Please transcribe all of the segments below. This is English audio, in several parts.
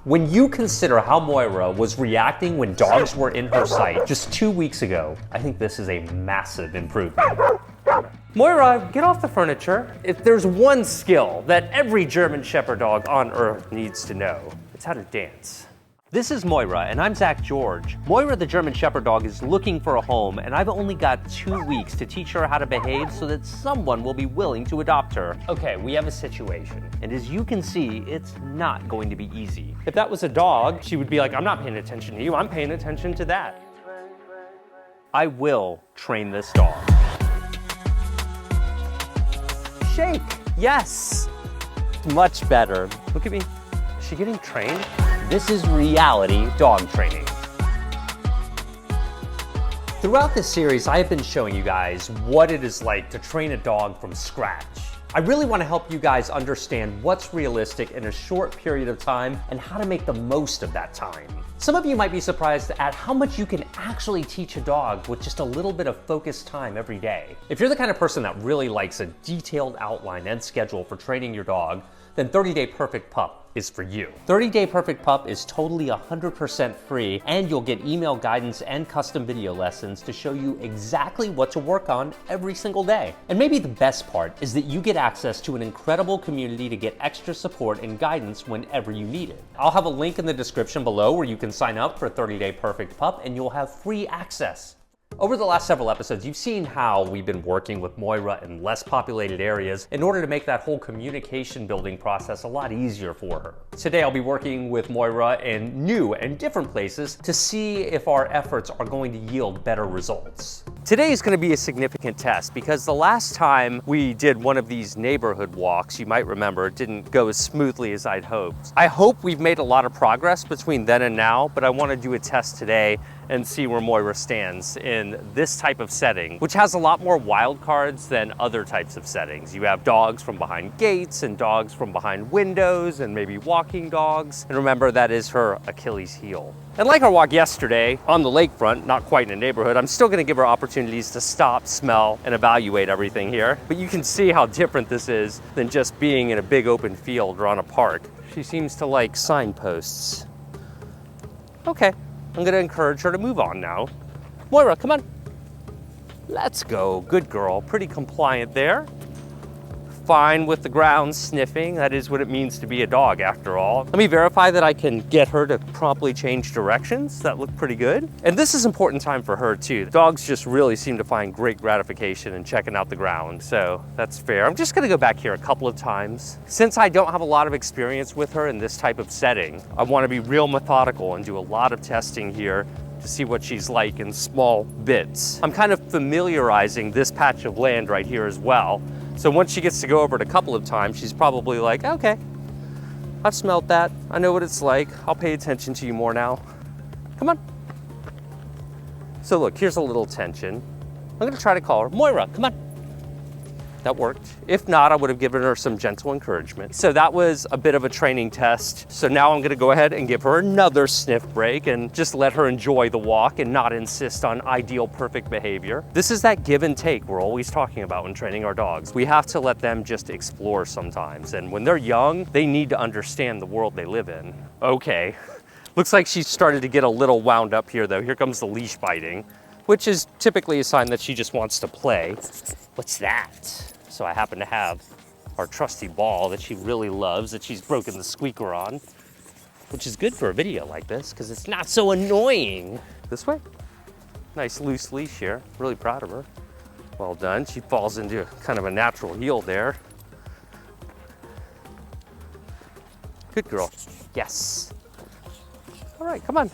When you consider how Moira was reacting when dogs were in her sight just 2 weeks ago, I think this is a massive improvement. Moira, get off the furniture. If there's one skill that every German Shepherd dog on earth needs to know, it's how to dance. This is Moira, and I'm Zach George. Moira, the German Shepherd dog, is looking for a home, and I've only got 2 weeks to teach her how to behave so that someone will be willing to adopt her. Okay, we have a situation, and as you can see, it's not going to be easy. If that was a dog, she would be like, I'm not paying attention to you, I'm paying attention to that. I will train this dog. Shake, yes. Much better. Look at me. Is she getting trained? This is reality dog training. Throughout this series, I have been showing you guys what it is like to train a dog from scratch. I really want to help you guys understand what's realistic in a short period of time and how to make the most of that time. Some of you might be surprised at how much you can actually teach a dog with just a little bit of focused time every day. If you're the kind of person that really likes a detailed outline and schedule for training your dog, then 30 Day Perfect Pup is for you. 30 Day Perfect Pup is totally 100% free, and you'll get email guidance and custom video lessons to show you exactly what to work on every single day. And maybe the best part is that you get access to an incredible community to get extra support and guidance whenever you need it. I'll have a link in the description below where you can sign up for 30 Day Perfect Pup and you'll have free access. Over the last several episodes, you've seen how we've been working with Moira in less populated areas in order to make that whole communication building process a lot easier for her. Today, I'll be working with Moira in new and different places to see if our efforts are going to yield better results. Today is going to be a significant test because the last time we did one of these neighborhood walks, you might remember, it didn't go as smoothly as I'd hoped. I hope we've made a lot of progress between then and now, but I want to do a test today and see where Moira stands in this type of setting, which has a lot more wild cards than other types of settings. You have dogs from behind gates and dogs from behind windows and maybe walking dogs. And remember, that is her Achilles heel. And like our walk yesterday on the lakefront, not quite in a neighborhood, I'm still gonna give her opportunities to stop, smell, and evaluate everything here. But you can see how different this is than just being in a big open field or on a park. She seems to like signposts. Okay. I'm gonna encourage her to move on now. Moira, come on. Let's go, good girl, pretty compliant there. Fine with the ground sniffing, that is what it means to be a dog after all. Let me verify that I can get her to promptly change directions. That looked pretty good. And this is important time for her too. Dogs just really seem to find great gratification in checking out the ground, so that's fair. I'm just gonna go back here a couple of times. Since I don't have a lot of experience with her in this type of setting, I wanna be real methodical and do a lot of testing here to see what she's like in small bits. I'm kind of familiarizing this patch of land right here as well. So once she gets to go over it a couple of times, she's probably like, okay, I've smelled that. I know what it's like. I'll pay attention to you more now. Come on. So look, here's a little tension. I'm gonna try to call her. Moira, come on. That worked. If not, I would have given her some gentle encouragement. So that was a bit of a training test. So now I'm gonna go ahead and give her another sniff break and just let her enjoy the walk and not insist on ideal perfect behavior. This is that give and take we're always talking about when training our dogs. We have to let them just explore sometimes. And when they're young, they need to understand the world they live in. Okay, looks like she started to get a little wound up here though. Here comes the leash biting, which is typically a sign that she just wants to play. What's that? So I happen to have our trusty ball that she really loves, that she's broken the squeaker on, which is good for a video like this because it's not so annoying. This way. Nice loose leash here. Really proud of her. Well done. She falls into kind of a natural heel there. Good girl. Yes. All right, come on.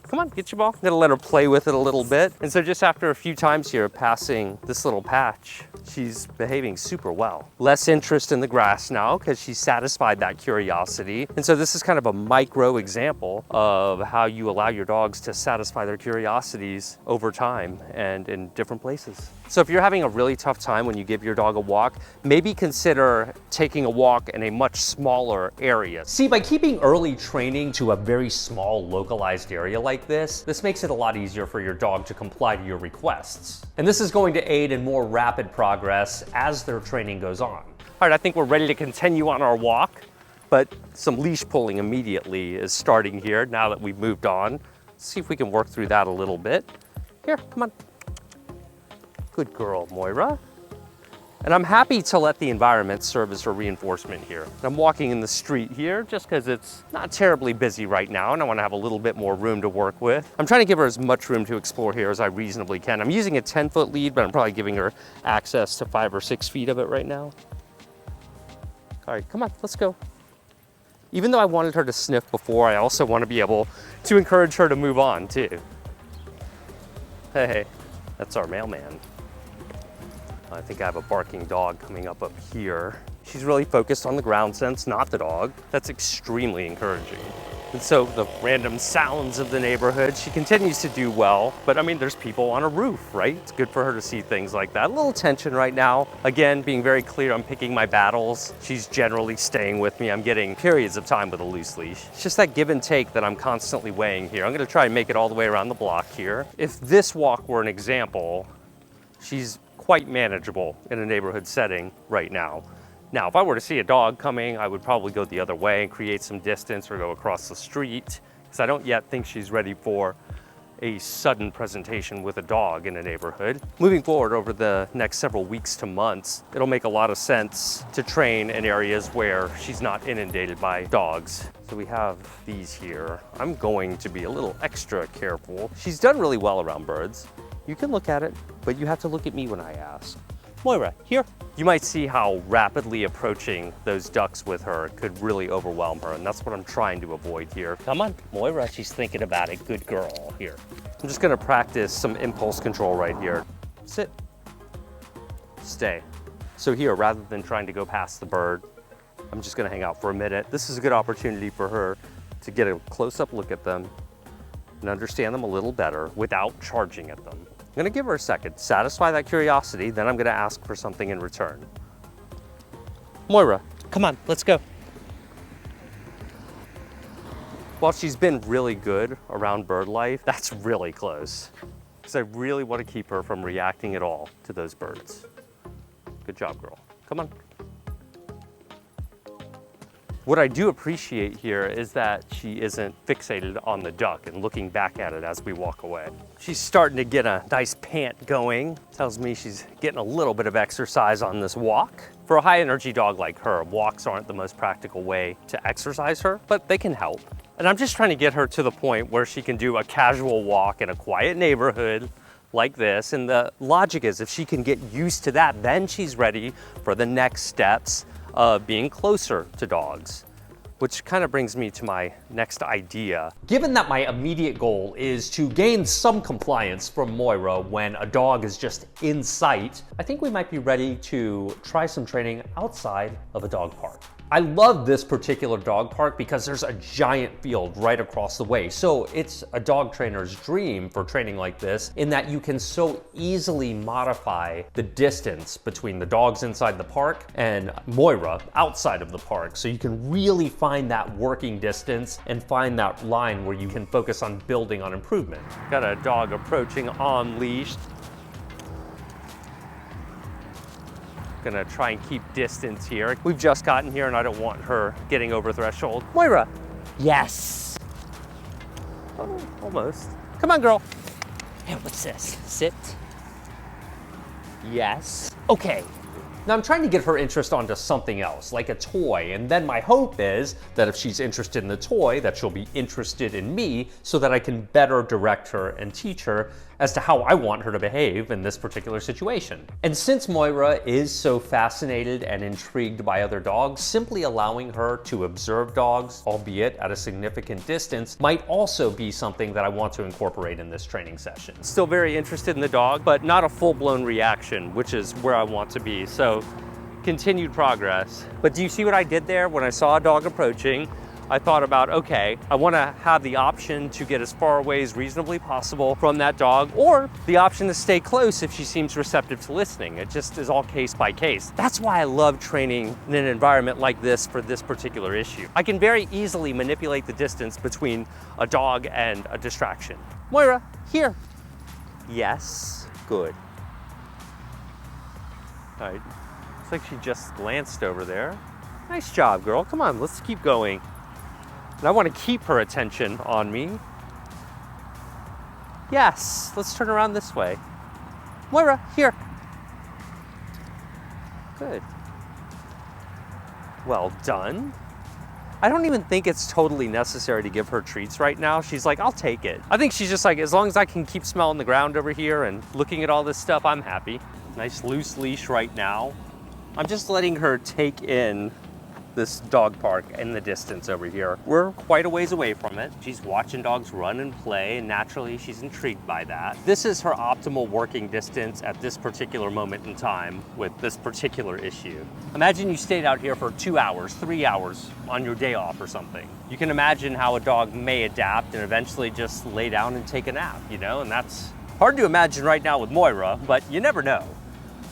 Come on, get your ball. I'm gonna let her play with it a little bit. And so just after a few times here passing this little patch, she's behaving super well. Less interest in the grass now because she's satisfied that curiosity. And so this is kind of a micro example of how you allow your dogs to satisfy their curiosities over time and in different places. So if you're having a really tough time when you give your dog a walk, maybe consider taking a walk in a much smaller area. See, by keeping early training to a very small localized area like this makes it a lot easier for your dog to comply to your requests. And this is going to aid in more rapid progress as their training goes on. All right, I think we're ready to continue on our walk, but some leash pulling immediately is starting here now that we've moved on. Let's see if we can work through that a little bit. Here, come on. Good girl, Moira. And I'm happy to let the environment serve as her reinforcement here. I'm walking in the street here just because it's not terribly busy right now and I want to have a little bit more room to work with. I'm trying to give her as much room to explore here as I reasonably can. I'm using a 10-foot lead, but I'm probably giving her access to 5 or 6 feet of it right now. All right, come on, let's go. Even though I wanted her to sniff before, I also want to be able to encourage her to move on too. Hey, that's our mailman. I think I have a barking dog coming up here. She's really focused on the ground sense, not the dog. That's extremely encouraging. And so the random sounds of the neighborhood, she continues to do well. But I mean, there's people on a roof, right? It's good for her to see things like that. A little tension right now. Again, being very clear, I'm picking my battles. She's generally staying with me. I'm getting periods of time with a loose leash. It's just that give and take that I'm constantly weighing here. I'm gonna try and make it all the way around the block here. If this walk were an example, she's quite manageable in a neighborhood setting right now. Now, if I were to see a dog coming, I would probably go the other way and create some distance or go across the street, because I don't yet think she's ready for a sudden presentation with a dog in a neighborhood. Moving forward over the next several weeks to months, it'll make a lot of sense to train in areas where she's not inundated by dogs. So we have these here. I'm going to be a little extra careful. She's done really well around birds. You can look at it, but you have to look at me when I ask. Moira, here. You might see how rapidly approaching those ducks with her could really overwhelm her, and that's what I'm trying to avoid here. Come on, Moira, she's thinking about it. Good girl, here. I'm just gonna practice some impulse control right here. Sit, stay. So here, rather than trying to go past the bird, I'm just gonna hang out for a minute. This is a good opportunity for her to get a close-up look at them and understand them a little better without charging at them. I'm gonna give her a second, satisfy that curiosity, then I'm gonna ask for something in return. Moira, come on, let's go. While she's been really good around bird life, that's really close. Because I really want to keep her from reacting at all to those birds. Good job, girl. Come on. What I do appreciate here is that she isn't fixated on the duck and looking back at it as we walk away. She's starting to get a nice pant going. Tells me she's getting a little bit of exercise on this walk. For a high energy dog like her, walks aren't the most practical way to exercise her, but they can help. And I'm just trying to get her to the point where she can do a casual walk in a quiet neighborhood like this. And the logic is if she can get used to that, then she's ready for the next steps of being closer to dogs, which kind of brings me to my next idea. Given that my immediate goal is to gain some compliance from Moira when a dog is just in sight, I think we might be ready to try some training outside of a dog park. I love this particular dog park because there's a giant field right across the way. So it's a dog trainer's dream for training like this in that you can so easily modify the distance between the dogs inside the park and Moira outside of the park. So you can really find that working distance and find that line where you can focus on building on improvement. Got a dog approaching on leash. Gonna try and keep distance here. We've just gotten here and I don't want her getting over threshold. Moira, yes. Oh, almost. Come on, girl. Hey, what's this? Sit. Yes. Okay. Now I'm trying to get her interest onto something else, like a toy, and then my hope is that if she's interested in the toy, that she'll be interested in me so that I can better direct her and teach her as to how I want her to behave in this particular situation. And since Moira is so fascinated and intrigued by other dogs, simply allowing her to observe dogs, albeit at a significant distance, might also be something that I want to incorporate in this training session. Still very interested in the dog, but not a full-blown reaction, which is where I want to be. So continued progress. But do you see what I did there? When I saw a dog approaching, I thought about, okay, I want to have the option to get as far away as reasonably possible from that dog, or the option to stay close if she seems receptive to listening. It just is all case by case. That's why I love training in an environment like this for this particular issue. I can very easily manipulate the distance between a dog and a distraction. Moira, here. Yes, good. All right, Looks like she just glanced over there. Nice job, girl. Come on, let's keep going. And I want to keep her attention on me. Yes, let's turn around this way. Moira, here. Good. Well done. I don't even think it's totally necessary to give her treats right now. She's like, I'll take it. I think she's just like, as long as I can keep smelling the ground over here and looking at all this stuff, I'm happy. Nice loose leash right now. I'm just letting her take in this dog park in the distance over here. We're quite a ways away from it. She's watching dogs run and play, and naturally she's intrigued by that. This is her optimal working distance at this particular moment in time with this particular issue. Imagine you stayed out here for 2 hours, 3 hours on your day off or something. You can imagine how a dog may adapt and eventually just lay down and take a nap, you know? And that's hard to imagine right now with Moira, but you never know.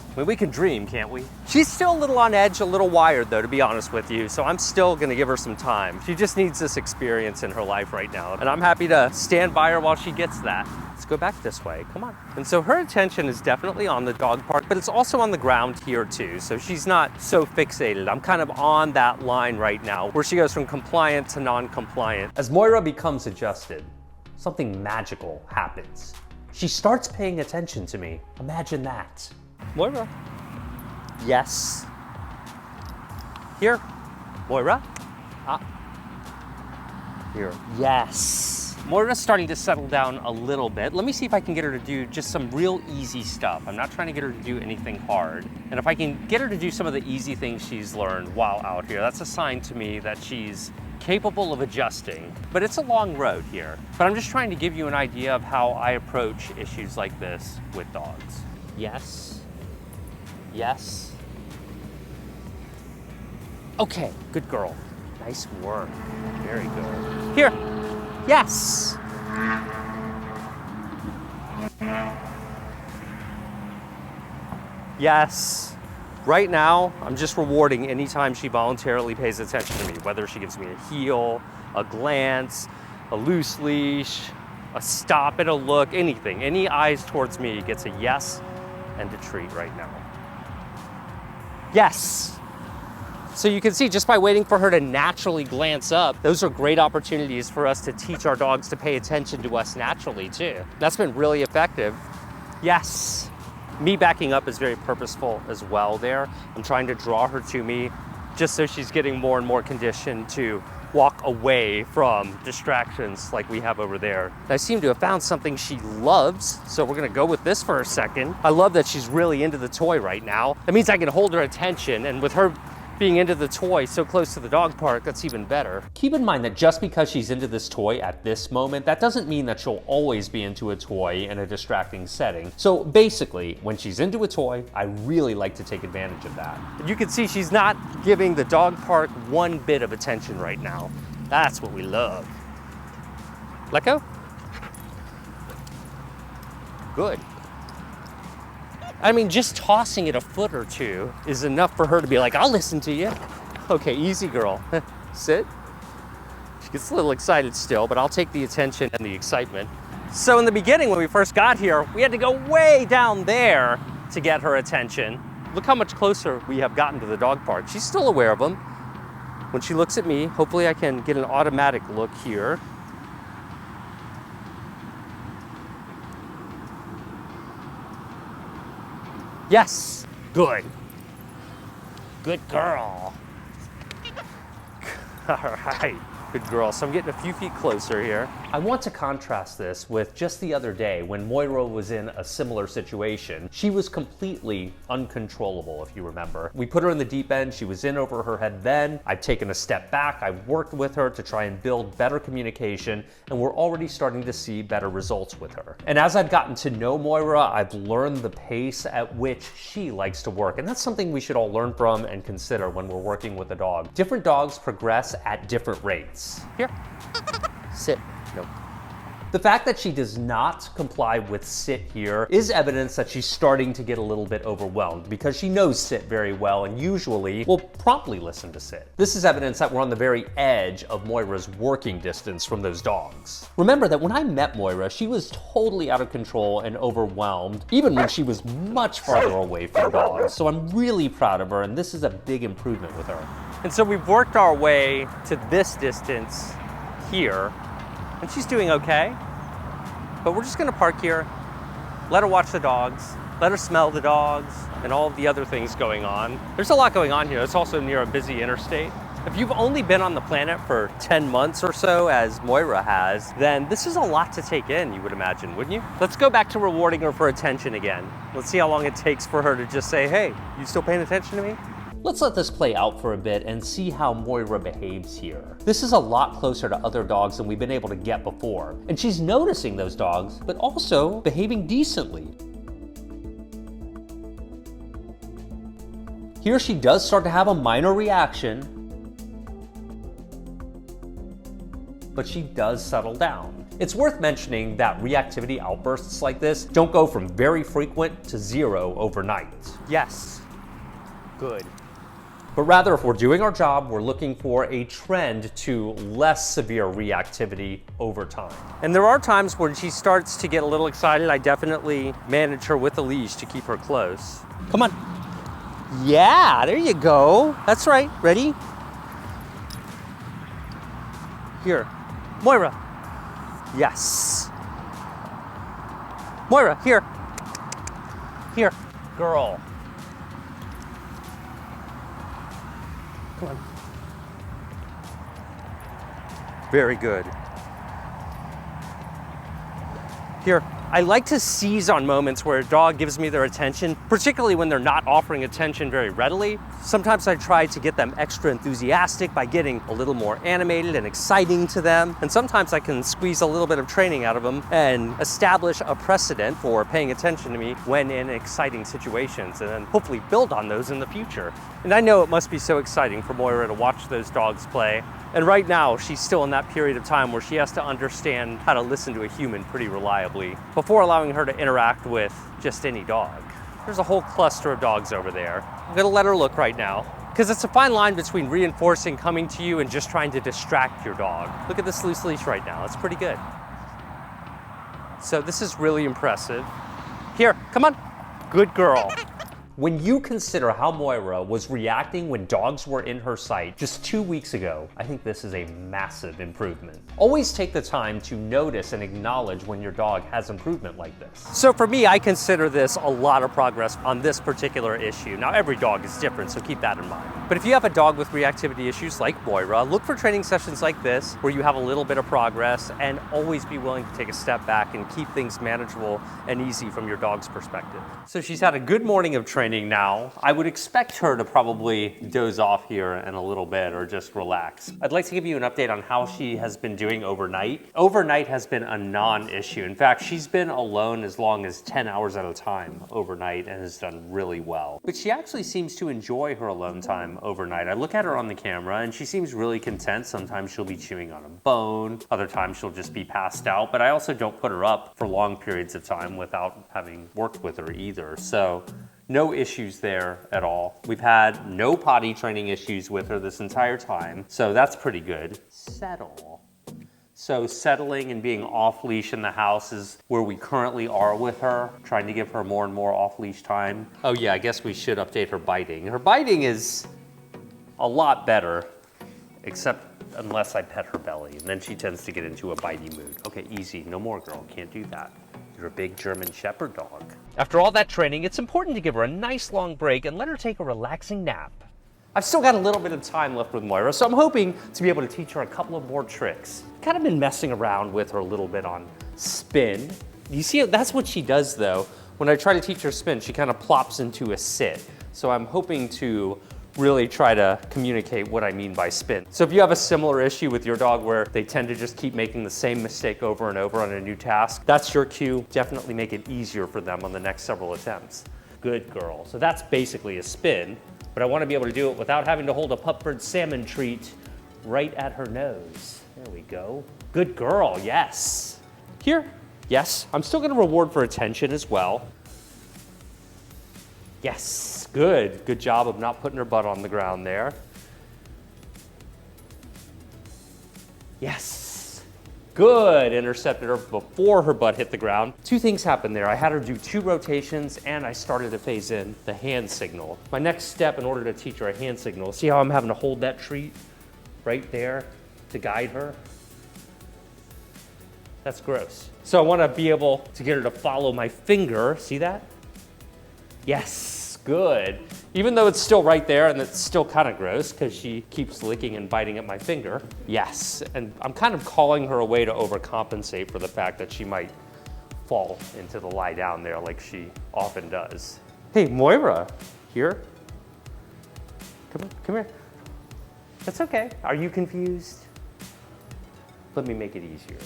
I mean, we can dream, can't we? She's still a little on edge, a little wired though, to be honest with you, so I'm still gonna give her some time. She just needs this experience in her life right now, and I'm happy to stand by her while she gets that. Let's go back this way, come on. And so her attention is definitely on the dog park, but it's also on the ground here too, so she's not so fixated. I'm kind of on that line right now, where she goes from compliant to non-compliant. As Moira becomes adjusted, something magical happens. She starts paying attention to me. Imagine that. Moira. Yes. Here. Moira. Here. Yes. Moira's starting to settle down a little bit. Let me see if I can get her to do just some real easy stuff. I'm not trying to get her to do anything hard. And if I can get her to do some of the easy things she's learned while out here, that's a sign to me that she's capable of adjusting. But it's a long road here. But I'm just trying to give you an idea of how I approach issues like this with dogs. Yes. Yes. Okay, good girl. Nice work. Very good. Here. Yes. Yes. Right now, I'm just rewarding anytime she voluntarily pays attention to me, whether she gives me a heel, a glance, a loose leash, a stop and a look, anything. Any eyes towards me gets a yes and a treat right now. Yes. So you can see just by waiting for her to naturally glance up, those are great opportunities for us to teach our dogs to pay attention to us naturally too. That's been really effective. Yes. Me backing up is very purposeful as well there. I'm trying to draw her to me just so she's getting more and more conditioned to walk away from distractions like we have over there. I seem to have found something she loves, so we're gonna go with this for a second. I love that she's really into the toy right now. That means I can hold her attention, and with her being into the toy so close to the dog park, that's even better. Keep in mind that just because she's into this toy at this moment, that doesn't mean that she'll always be into a toy in a distracting setting. So basically, when she's into a toy, I really like to take advantage of that. You can see she's not giving the dog park one bit of attention right now. That's what we love. Let go. Good. I mean, just tossing it a foot or two is enough for her to be like, I'll listen to you. Okay, easy girl. Sit. She gets a little excited still, but I'll take the attention and the excitement. So in the beginning, when we first got here, we had to go way down there to get her attention. Look how much closer we have gotten to the dog park. She's still aware of them. When she looks at me, hopefully I can get an automatic look here. Yes, good. Good girl. All right, good girl. So I'm getting a few feet closer here. I want to contrast this with just the other day when Moira was in a similar situation. She was completely uncontrollable, if you remember. We put her in the deep end, she was in over her head then. I've taken a step back, I've worked with her to try and build better communication, and we're already starting to see better results with her. And as I've gotten to know Moira, I've learned the pace at which she likes to work, and that's something we should all learn from and consider when we're working with a dog. Different dogs progress at different rates. Here, sit. No. The fact that she does not comply with sit here is evidence that she's starting to get a little bit overwhelmed because she knows sit very well and usually will promptly listen to sit. This is evidence that we're on the very edge of Moira's working distance from those dogs. Remember that when I met Moira, she was totally out of control and overwhelmed, even when she was much farther away from dogs. So I'm really proud of her, and this is a big improvement with her. And so we've worked our way to this distance here, and she's doing okay. But we're just gonna park here, let her watch the dogs, let her smell the dogs, and all of the other things going on. There's a lot going on here. It's also near a busy interstate. If you've only been on the planet for 10 months or so, as Moira has, then this is a lot to take in, you would imagine, wouldn't you? Let's go back to rewarding her for attention again. Let's see how long it takes for her to just say, hey, you still paying attention to me? Let's let this play out for a bit and see how Moira behaves here. This is a lot closer to other dogs than we've been able to get before. And she's noticing those dogs, but also behaving decently. Here she does start to have a minor reaction, but she does settle down. It's worth mentioning that reactivity outbursts like this don't go from very frequent to zero overnight. Yes, good. But rather, if we're doing our job, we're looking for a trend to less severe reactivity over time. And there are times when she starts to get a little excited. I definitely manage her with a leash to keep her close. Come on. Yeah, there you go. That's right. Ready? Here. Moira. Yes. Moira, here. Here. Girl. Come on. Very good. Here. I like to seize on moments where a dog gives me their attention, particularly when they're not offering attention very readily. Sometimes I try to get them extra enthusiastic by getting a little more animated and exciting to them. And sometimes I can squeeze a little bit of training out of them and establish a precedent for paying attention to me when in exciting situations, and then hopefully build on those in the future. And I know it must be so exciting for Moira to watch those dogs play. And right now, she's still in that period of time where she has to understand how to listen to a human pretty reliably before allowing her to interact with just any dog. There's a whole cluster of dogs over there. I'm gonna let her look right now, because it's a fine line between reinforcing coming to you and just trying to distract your dog. Look at this loose leash right now, it's pretty good. So this is really impressive. Here, come on, good girl. When you consider how Moira was reacting when dogs were in her sight just 2 weeks ago, I think this is a massive improvement. Always take the time to notice and acknowledge when your dog has improvement like this. So for me, I consider this a lot of progress on this particular issue. Now, every dog is different, so keep that in mind. But if you have a dog with reactivity issues like Moira, look for training sessions like this where you have a little bit of progress, and always be willing to take a step back and keep things manageable and easy from your dog's perspective. So she's had a good morning of training now. I would expect her to probably doze off here in a little bit or just relax. I'd like to give you an update on how she has been doing overnight. Overnight has been a non-issue. In fact, she's been alone as long as 10 hours at a time overnight and has done really well. But she actually seems to enjoy her alone time overnight. I look at her on the camera and she seems really content. Sometimes she'll be chewing on a bone. Other times she'll just be passed out. But I also don't put her up for long periods of time without having worked with her either. So no issues there at all. We've had no potty training issues with her this entire time. So that's pretty good. Settle. So settling and being off leash in the house is where we currently are with her, trying to give her more and more off leash time. Oh yeah, I guess we should update her biting. Her biting is a lot better, except unless I pet her belly, and then she tends to get into a bitey mood. Okay, easy, no more girl, can't do that. You're a big German Shepherd dog. After all that training, it's important to give her a nice long break and let her take a relaxing nap. I've still got a little bit of time left with Moira, so I'm hoping to be able to teach her a couple of more tricks. Kind of been messing around with her a little bit on spin. You see, that's what she does though. When I try to teach her spin, she kind of plops into a sit. So I'm hoping to really try to communicate what I mean by spin. So if you have a similar issue with your dog where they tend to just keep making the same mistake over and over on a new task, that's your cue. Definitely make it easier for them on the next several attempts. Good girl. So that's basically a spin, but I want to be able to do it without having to hold a pupford salmon treat right at her nose. There we go. Good girl, yes. Here. Yes, I'm still gonna reward for attention as well. Yes, good. Good job of not putting her butt on the ground there. Yes, good. Intercepted her before her butt hit the ground. Two things happened there. I had her do 2 rotations and I started to phase in the hand signal. My next step in order to teach her a hand signal, see how I'm having to hold that treat right there to guide her? That's gross. So I want to be able to get her to follow my finger. See that? Yes, good. Even though it's still right there and it's still kind of gross because she keeps licking and biting at my finger. Yes, and I'm kind of calling her away to overcompensate for the fact that she might fall into the lie down there like she often does. Hey, Moira, here. Come here. That's okay. Are you confused? Let me make it easier.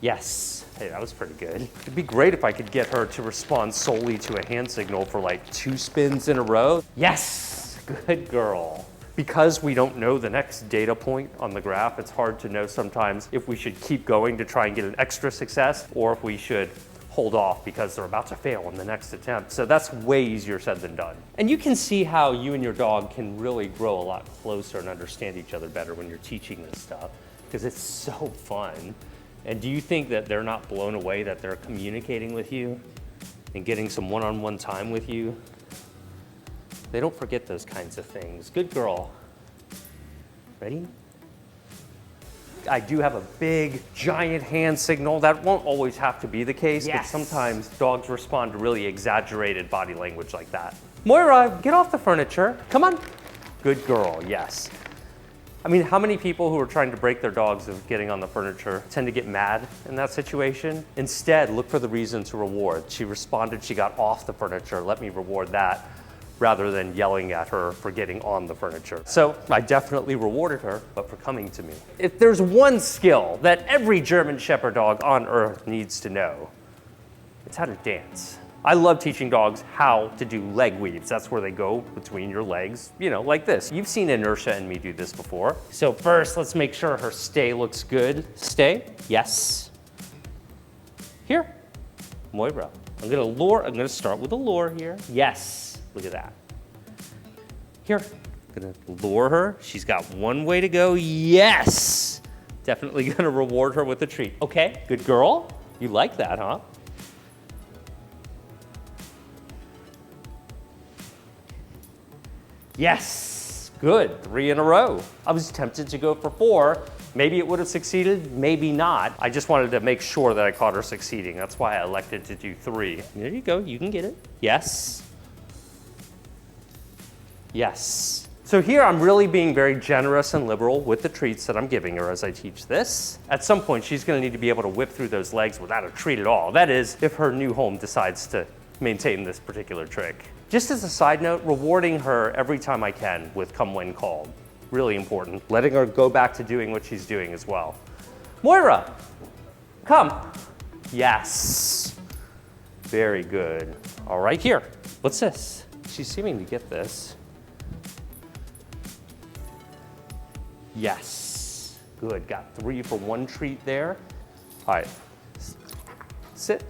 Yes, hey, that was pretty good. It'd be great if I could get her to respond solely to a hand signal for like 2 spins in a row. Yes, good girl. Because we don't know the next data point on the graph, it's hard to know sometimes if we should keep going to try and get an extra success or if we should hold off because they're about to fail in the next attempt. So that's way easier said than done. And you can see how you and your dog can really grow a lot closer and understand each other better when you're teaching this stuff because it's so fun. And do you think that they're not blown away that they're communicating with you and getting some one-on-one time with you? They don't forget those kinds of things. Good girl. Ready? I do have a big, giant hand signal. That won't always have to be the case, but sometimes dogs respond to really exaggerated body language like that. Moira, get off the furniture. Come on. Good girl, yes. I mean, how many people who are trying to break their dogs of getting on the furniture tend to get mad in that situation? Instead, look for the reason to reward. She responded, she got off the furniture, let me reward that, rather than yelling at her for getting on the furniture. So I definitely rewarded her, but for coming to me. If there's one skill that every German Shepherd dog on earth needs to know, it's how to dance. I love teaching dogs how to do leg weaves. That's where they go between your legs, you know, like this. You've seen Inertia and me do this before. So first, let's make sure her stay looks good. Stay, yes. Here, Moira. I'm gonna start with a lure here. Yes, look at that. Here, I'm gonna lure her. She's got one way to go, yes. Definitely gonna reward her with a treat. Okay, good girl. You like that, huh? Yes, good, 3 in a row. I was tempted to go for 4. Maybe it would have succeeded, maybe not. I just wanted to make sure that I caught her succeeding. That's why I elected to do 3. There you go, you can get it. Yes. Yes. So here I'm really being very generous and liberal with the treats that I'm giving her as I teach this. At some point, she's gonna need to be able to whip through those legs without a treat at all. That is, if her new home decides to maintain this particular trick. Just as a side note, rewarding her every time I can with come when called. Really important. Letting her go back to doing what she's doing as well. Moira, come. Yes. Very good. All right, here. What's this? She's seeming to get this. Yes. Good, got 3 for 1 treat there. All right, sit.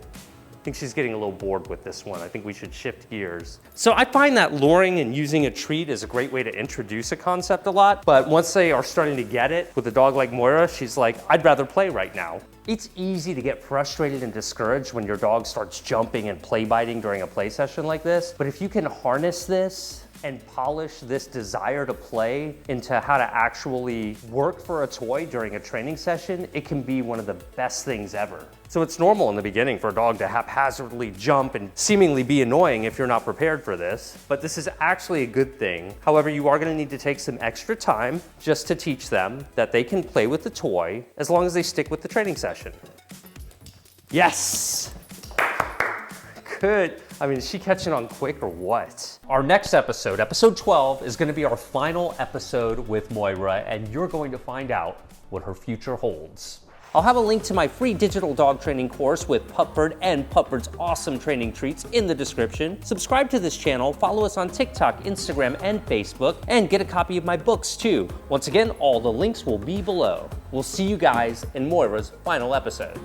I think she's getting a little bored with this one. I think we should shift gears. So I find that luring and using a treat is a great way to introduce a concept a lot, but once they are starting to get it, with a dog like Moira, she's like, I'd rather play right now. It's easy to get frustrated and discouraged when your dog starts jumping and play biting during a play session like this, but if you can harness this and polish this desire to play into how to actually work for a toy during a training session, it can be one of the best things ever. So it's normal in the beginning for a dog to haphazardly jump and seemingly be annoying if you're not prepared for this, but this is actually a good thing. However, you are gonna need to take some extra time just to teach them that they can play with the toy as long as they stick with the training session. Yes! Good. I mean, is she catching on quick or what? Our next episode, episode 12, is gonna be our final episode with Moira, and you're going to find out what her future holds. I'll have a link to my free digital dog training course with Pupford and Pupford's awesome training treats in the description. Subscribe to this channel, follow us on TikTok, Instagram, and Facebook, and get a copy of my books too. Once again, all the links will be below. We'll see you guys in Moira's final episode.